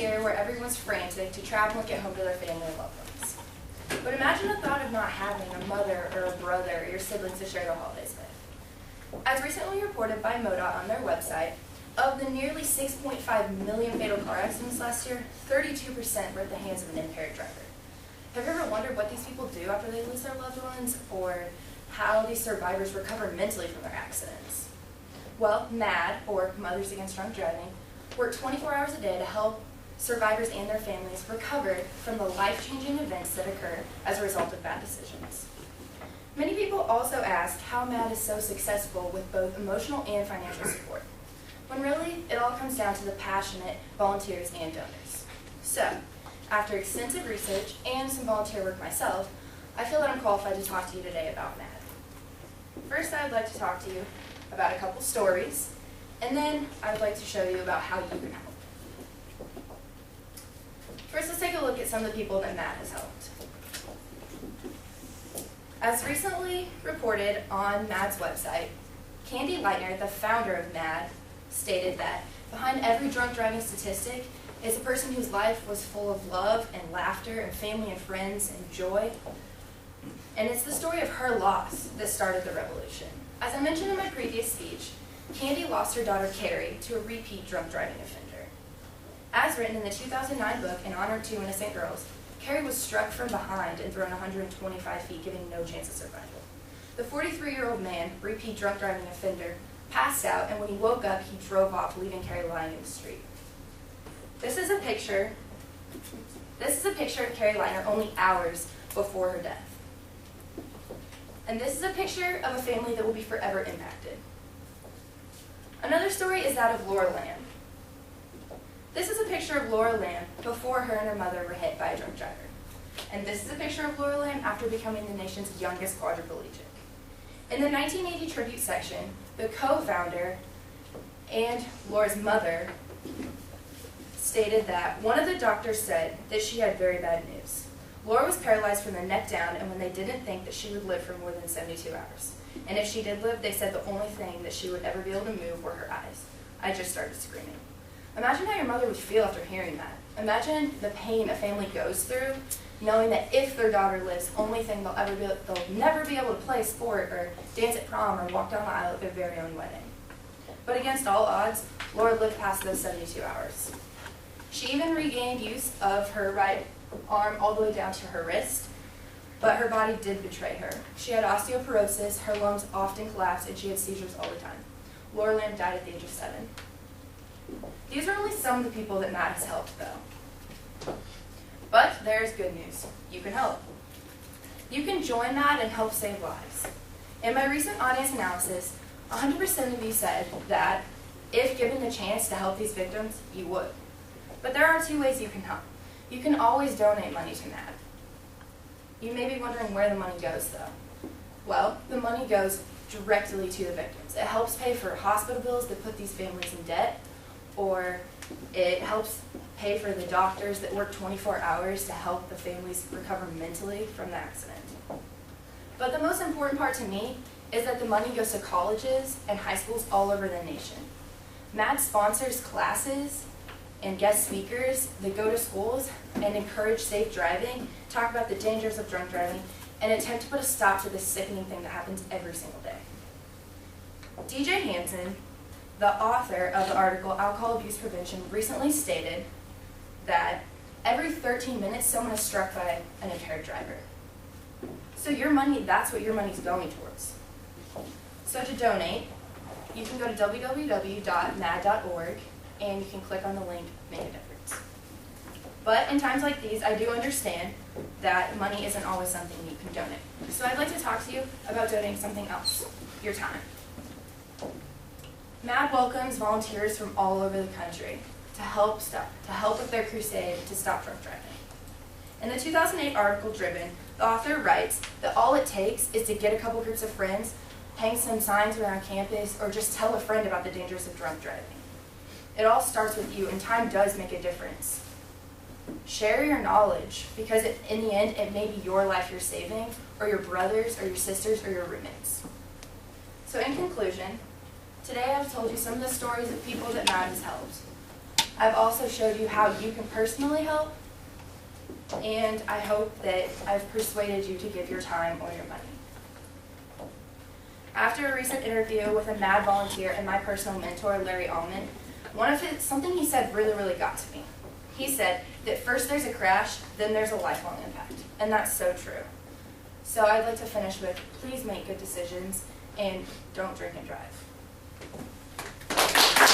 year where everyone's frantic to travel and get home to their family and loved ones. But imagine the thought of not having a mother or a brother or your siblings to share the holidays with. As recently reported by MoDOT on their website, of the nearly 6.5 million fatal car accidents last year, 32% were at the hands of an impaired driver. Have you ever wondered what these people do after they lose their loved ones, or how these survivors recover mentally from their accidents? Well, MADD, or Mothers Against Drunk Driving, work 24 hours a day to help survivors and their families recover from the life-changing events that occur as a result of bad decisions. Many people also ask how MADD is so successful with both emotional and financial support, when really it all comes down to the passionate volunteers and donors. So, after extensive research and some volunteer work myself, I feel that I'm qualified to talk to you today about MADD. First, I would like to talk to you about a couple stories, and then I would like to show you about how you can help. First, let's take a look at some of the people that MADD has helped. As recently reported on MADD's website, Candy Leitner, the founder of MADD, stated that behind every drunk driving statistic is a person whose life was full of love and laughter and family and friends and joy. And it's the story of her loss that started the revolution. As I mentioned in my previous speech, Candy lost her daughter Carrie to a repeat drunk driving offender. As written in the 2009 book, In Honor of Two Innocent Girls, Carrie was struck from behind and thrown 125 feet, giving no chance of survival. The 43-year-old man, repeat drunk driving offender, passed out, and when he woke up, he drove off, leaving Carrie lying in the street. This is a picture of Carrie Leitner only hours before her death. And this is a picture of a family that will be forever impacted. Another story is that of Laura Lamb. This is a picture of Laura Lamb before her and her mother were hit by a drunk driver. And this is a picture of Laura Lamb after becoming the nation's youngest quadriplegic. In the 1980 tribute section, the co-founder and Laura's mother stated that one of the doctors said that she had very bad news. Laura was paralyzed from the neck down, and when they didn't think that she would live for more than 72 hours. And if she did live, they said the only thing that she would ever be able to move were her eyes. I just started screaming. Imagine how your mother would feel after hearing that. Imagine the pain a family goes through, knowing that if their daughter lives, the only thing they'll never be able to play sport or dance at prom or walk down the aisle at their very own wedding. But against all odds, Laura lived past those 72 hours. She even regained use of her right arm all the way down to her wrist, but her body did betray her. She had osteoporosis, her lungs often collapsed, and she had seizures all the time. Laura Lamb died at the age of 7. These are only some of the people that MADD has helped, though. But there's good news. You can help. You can join MADD and help save lives. In my recent audience analysis, 100% of you said that if given the chance to help these victims, you would. But there are 2 ways you can help. You can always donate money to MADD. You may be wondering where the money goes, though. Well, the money goes directly to the victims. It helps pay for hospital bills that put these families in debt, or it helps pay for the doctors that work 24 hours to help the families recover mentally from the accident. But the most important part to me is that the money goes to colleges and high schools all over the nation. MADD sponsors classes and guest speakers that go to schools and encourage safe driving, talk about the dangers of drunk driving, and attempt to put a stop to this sickening thing that happens every single day. DJ Hansen, the author of the article Alcohol Abuse Prevention, recently stated that every 13 minutes someone is struck by an impaired driver. So your money, that's what your money's going towards. So to donate, you can go to www.madd.org and you can click on the link, Make a Difference. But in times like these, I do understand that money isn't always something you can donate. So I'd like to talk to you about donating something else, your time. MADD welcomes volunteers from all over the country to help with their crusade to stop drunk driving. In the 2008 article Driven, the author writes that all it takes is to get a couple groups of friends, hang some signs around campus, or just tell a friend about the dangers of drunk driving. It all starts with you, and time does make a difference. Share your knowledge, because in the end, it may be your life you're saving, or your brothers, or your sisters, or your roommates. So in conclusion, today I've told you some of the stories of people that MADD has helped. I've also showed you how you can personally help, and I hope that I've persuaded you to give your time or your money. After a recent interview with a MAD volunteer and my personal mentor, Larry Allman, something he said really got to me. He said that first there's a crash, then there's a lifelong impact, and that's so true. So I'd like to finish with, please make good decisions and don't drink and drive.